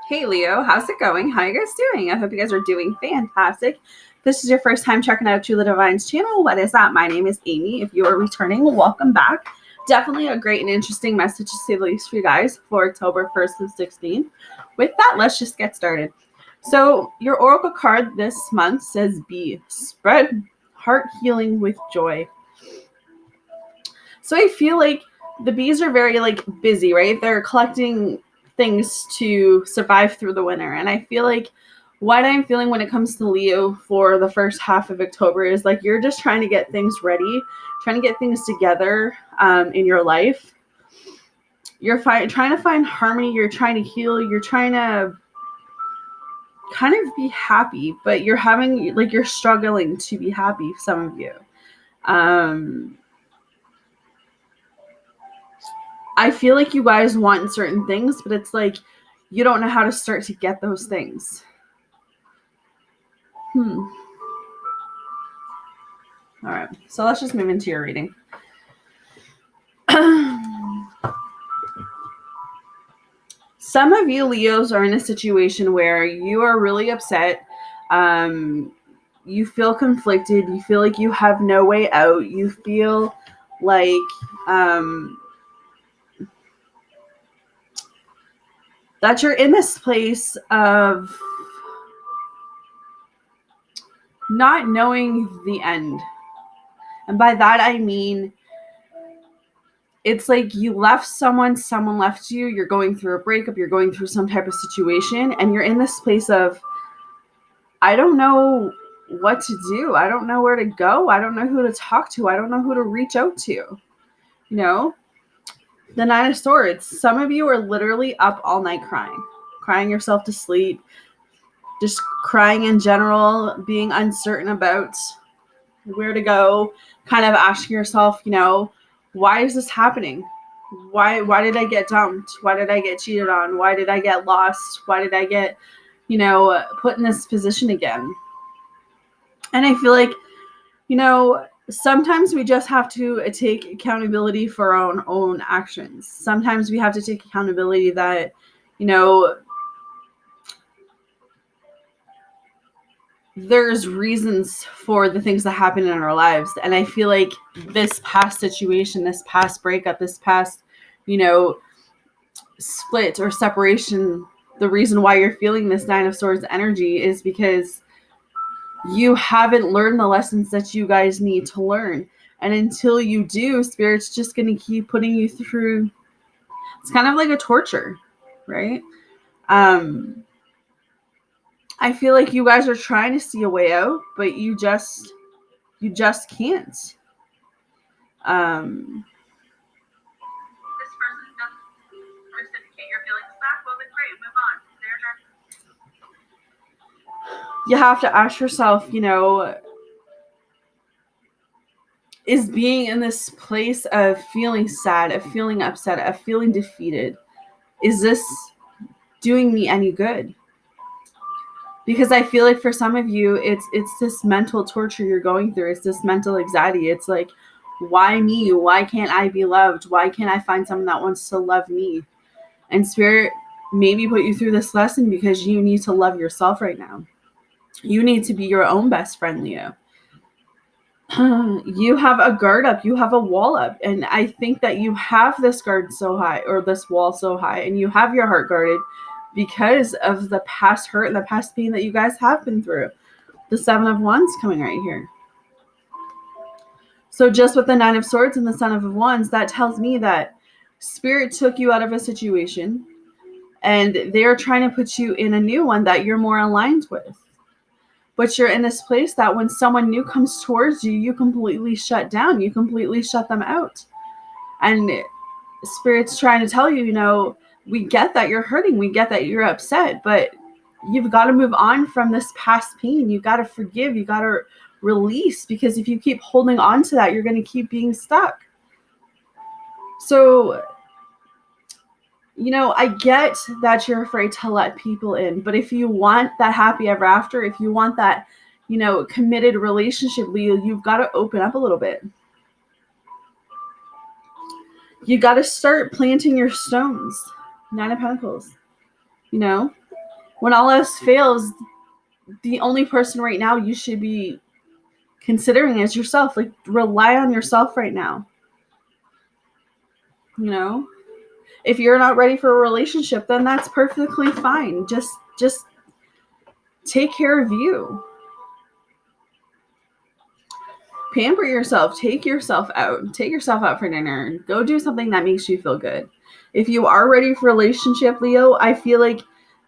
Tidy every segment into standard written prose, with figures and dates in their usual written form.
Hey Leo, how's it going? How are you guys doing? I hope you guys are doing fantastic. If this is your first time checking out To the Divine's channel, what is that? My name is Amy. If you are returning, welcome back. Definitely a great and interesting message to say the least for you guys for October 1st and 16th. With that, let's just get started. So your oracle card this month says B, spread heart healing with joy. So I feel like the bees are very busy, right? They're collecting things to survive through the winter. And I feel like what I'm feeling when it comes to Leo for the first half of October is like you're just trying to get things ready, trying to get things together in your life. You're trying to find harmony. You're trying to heal. You're trying to kind of be happy, but you're struggling to be happy, some of you. I feel like you guys want certain things, but it's like you don't know how to start to get those things. All right, so let's just move into your reading. Some of you Leos are in a situation where you are really upset. You feel conflicted. You feel like you have no way out. You feel like that you're in this place of not knowing the end. And by that, I mean, it's like you left someone left you, you're going through a breakup, you're going through some type of situation, and you're in this place of, I don't know what to do. I don't know where to go. I don't know who to talk to. I don't know who to reach out to. You know? The Nine of Swords. Some of you are literally up all night crying yourself to sleep, just crying in general, being uncertain about where to go, kind of asking yourself, why is this happening? Why did I get dumped? Why did I get cheated on? Why did I get lost? Why did I get, put in this position again? And I feel like, sometimes we just have to take accountability for our own actions. Sometimes we have to take accountability that, there's reasons for the things that happen in our lives. And I feel like this past situation, this past breakup, this past, split or separation, the reason why you're feeling this Nine of Swords energy is because you haven't learned the lessons that you guys need to learn. And until you do, Spirit's just going to keep putting you through. It's kind of like a torture, right? I feel like you guys are trying to see a way out, but you just can't. This person doesn't reciprocate your feelings back. Well, then great, move on. Their turn. You have to ask yourself, is being in this place of feeling sad, of feeling upset, of feeling defeated, is this doing me any good? Because I feel like for some of you, it's this mental torture you're going through. It's this mental anxiety. It's like, why me? Why can't I be loved? Why can't I find someone that wants to love me? And Spirit maybe put you through this lesson because you need to love yourself right now. You need to be your own best friend, Leo. You have a guard up. You have a wall up. And I think that you have this guard so high, or this wall so high, and you have your heart guarded because of the past hurt and the past pain that you guys have been through. The Seven of Wands coming right here. So just with the Nine of Swords and the Son of Wands, that tells me that Spirit took you out of a situation and they're trying to put you in a new one that you're more aligned with. But you're in this place that when someone new comes towards you, you completely shut down. You completely shut them out. And Spirit's trying to tell you, we get that you're hurting. We get that you're upset. But you've got to move on from this past pain. You got to forgive. You got to release. Because if you keep holding on to that, you're going to keep being stuck. So, I get that you're afraid to let people in, but if you want that happy ever after, if you want that, committed relationship, Leo, you've got to open up a little bit. You got to start planting your stones. Nine of Pentacles, when all else fails, the only person right now you should be considering is yourself. Like, rely on yourself right now. You know, if you're not ready for a relationship, then that's perfectly fine. Just take care of you. Pamper yourself. Take yourself out. Take yourself out for dinner. Go do something that makes you feel good. If you are ready for a relationship, Leo, I feel like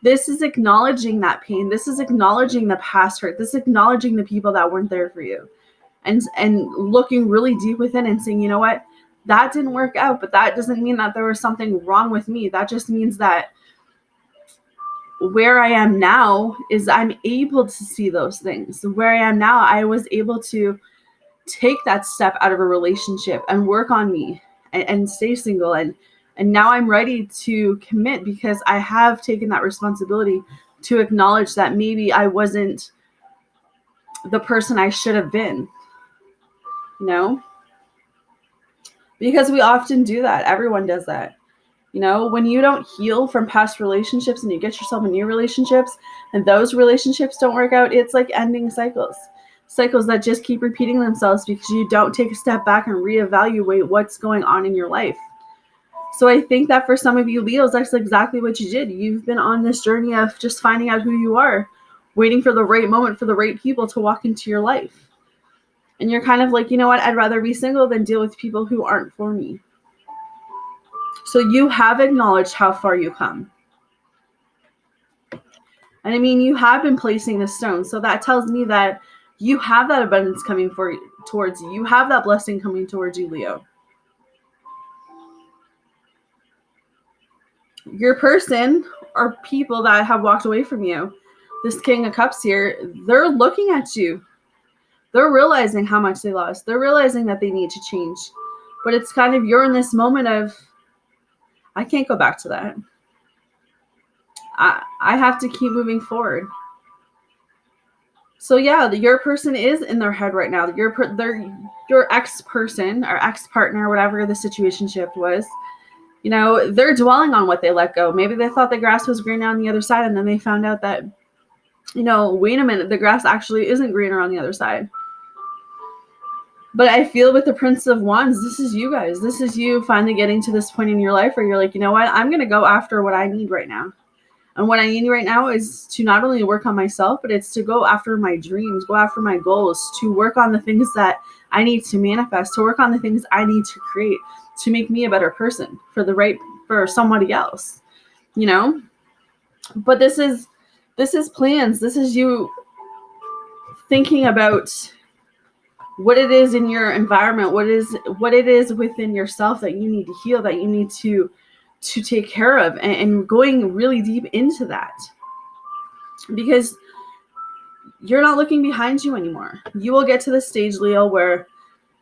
this is acknowledging that pain. This is acknowledging the past hurt. This is acknowledging the people that weren't there for you. And looking really deep within and saying, you know what? That didn't work out, but that doesn't mean that there was something wrong with me. That just means that where I am now is I'm able to see those things. Where I am now, I was able to take that step out of a relationship and work on me and stay single. And now I'm ready to commit because I have taken that responsibility to acknowledge that maybe I wasn't the person I should have been, you know? Because we often do that. Everyone does that. You know, when you don't heal from past relationships and you get yourself in new relationships and those relationships don't work out, it's like ending cycles. Cycles that just keep repeating themselves because you don't take a step back and reevaluate what's going on in your life. So I think that for some of you Leos, that's exactly what you did. You've been on this journey of just finding out who you are, waiting for the right moment for the right people to walk into your life. And you're kind of like, you know what, I'd rather be single than deal with people who aren't for me. So you have acknowledged how far you come. And I mean, you have been placing the stone. So that tells me that you have that abundance coming towards you. You have that blessing coming towards you, Leo. Your person or people that have walked away from you, this King of Cups here, they're looking at you. They're realizing how much they lost. They're realizing that they need to change. But it's kind of, you're in this moment of, I can't go back to that. I have to keep moving forward. So yeah, your person is in their head right now. Your ex-person or ex-partner, whatever the situationship was, you know, they're dwelling on what they let go. Maybe they thought the grass was greener on the other side, and then they found out that, you know, wait a minute, the grass actually isn't greener on the other side. But I feel with the Prince of Wands, this is you guys. This is you finally getting to this point in your life where you're like, you know what? I'm going to go after what I need right now. And what I need right now is to not only work on myself, but it's to go after my dreams, go after my goals, to work on the things that I need to manifest, to work on the things I need to create, to make me a better person for somebody else, you know? But this is plans. This is you thinking about what it is in your environment, what it is within yourself that you need to heal, that you need to take care of, and going really deep into that. Because you're not looking behind you anymore. You will get to the stage, Leo, where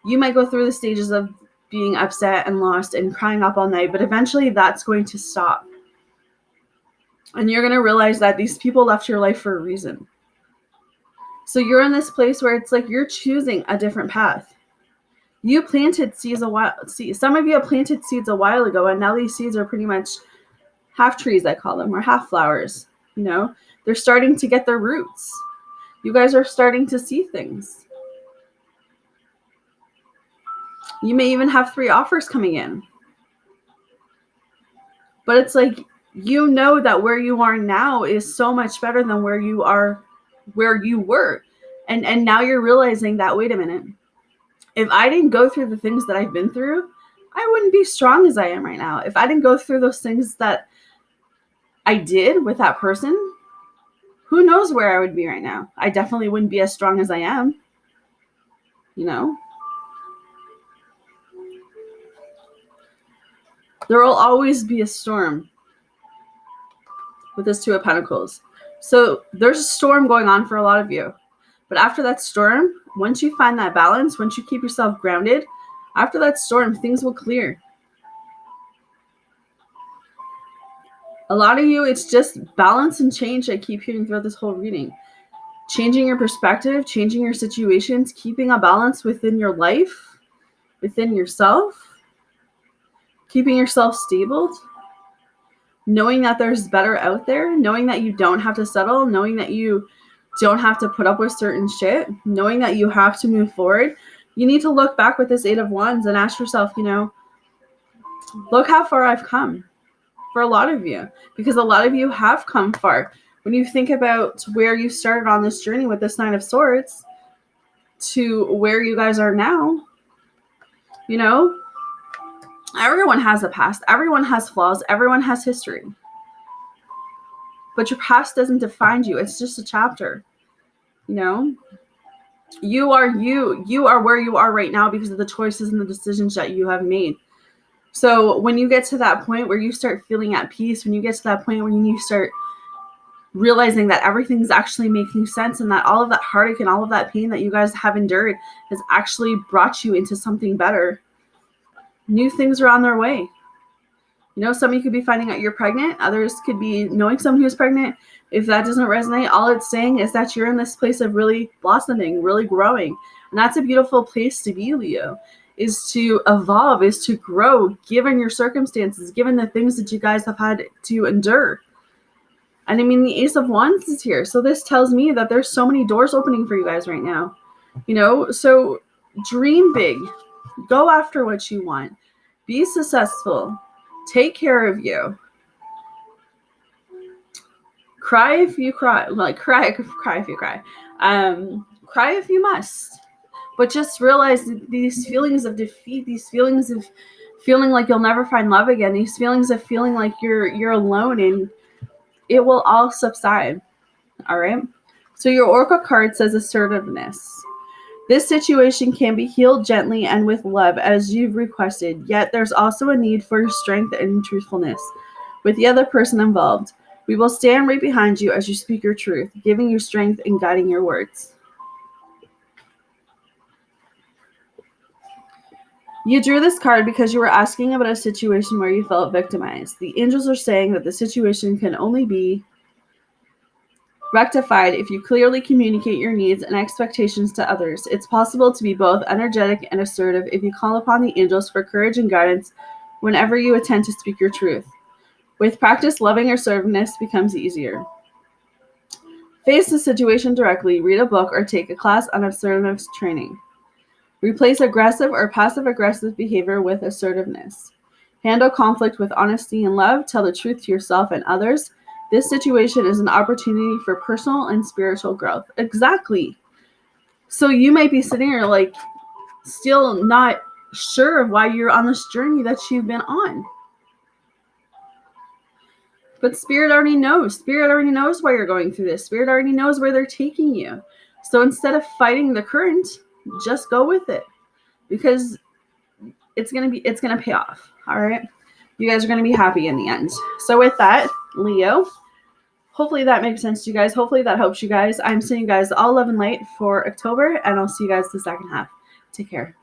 you might go through the stages of being upset and lost and crying up all night, but eventually that's going to stop. And you're going to realize that these people left your life for a reason. So you're in this place where it's like you're choosing a different path. You planted seeds some of you have planted seeds a while ago, and now these seeds are pretty much half trees, I call them, or half flowers. You know, they're starting to get their roots. You guys are starting to see things. You may even have 3 offers coming in. But it's like, you know that where you are now is so much better than where you were. And now you're realizing that, wait a minute, if I didn't go through the things that I've been through, I wouldn't be strong as I am right now. If I didn't go through those things that I did with that person, who knows where I would be right now? I definitely wouldn't be as strong as I am, you know? There will always be a storm with this 2 of Pentacles. So there's a storm going on for a lot of you. But after that storm, once you find that balance, once you keep yourself grounded, after that storm, things will clear. A lot of you, it's just balance and change I keep hearing throughout this whole reading. Changing your perspective, changing your situations, keeping a balance within your life, within yourself, keeping yourself stable. knowing that there's better out there, knowing that you don't have to settle, knowing that you don't have to put up with certain shit, knowing that you have to move forward. You need to look back with this Eight of Wands and ask yourself, look how far I've come, for a lot of you, because a lot of you have come far. When you think about where you started on this journey with this Nine of Swords to where you guys are now, everyone has a past. Everyone has flaws. Everyone has history. But your past doesn't define you. It's just a chapter. You are you. You are where you are right now because of the choices and the decisions that you have made. So when you get to that point where you start feeling at peace, when you get to that point when you start realizing that everything's actually making sense and that all of that heartache and all of that pain that you guys have endured has actually brought you into something better, new things are on their way. Some of you could be finding out you're pregnant. Others could be knowing someone who's pregnant. If that doesn't resonate, all it's saying is that you're in this place of really blossoming, really growing. And that's a beautiful place to be, Leo, is to evolve, is to grow, given your circumstances, given the things that you guys have had to endure. And I mean, the Ace of Wands is here. So this tells me that there's so many doors opening for you guys right now. So dream big. Go after what you want. Be successful. Take care of you. Cry if you cry. Cry if you cry. Cry if you must. But just realize these feelings of defeat, these feelings of feeling like you'll never find love again, these feelings of feeling like you're alone, and it will all subside. All right? So your Oracle card says assertiveness. This situation can be healed gently and with love as you've requested, yet there's also a need for strength and truthfulness with the other person involved. We will stand right behind you as you speak your truth, giving you strength and guiding your words. You drew this card because you were asking about a situation where you felt victimized. The angels are saying that the situation can only be rectified if you clearly communicate your needs and expectations to others. It's possible to be both energetic and assertive if you call upon the angels for courage and guidance whenever you attempt to speak your truth. With practice, loving assertiveness becomes easier. Face the situation directly, read a book, or take a class on assertiveness training. Replace aggressive or passive-aggressive behavior with assertiveness. Handle conflict with honesty and love. Tell the truth to yourself and others. This situation is an opportunity for personal and spiritual growth. Exactly. So you might be sitting here still not sure of why you're on this journey that you've been on. But Spirit already knows. Spirit already knows why you're going through this. Spirit already knows where they're taking you. So instead of fighting the current, just go with it, because it's gonna pay off. All right, you guys are gonna be happy in the end. So with that, Leo, hopefully that makes sense to you guys. Hopefully that helps you guys. I'm sending you guys all love and light for October, and I'll see you guys the second half. Take care.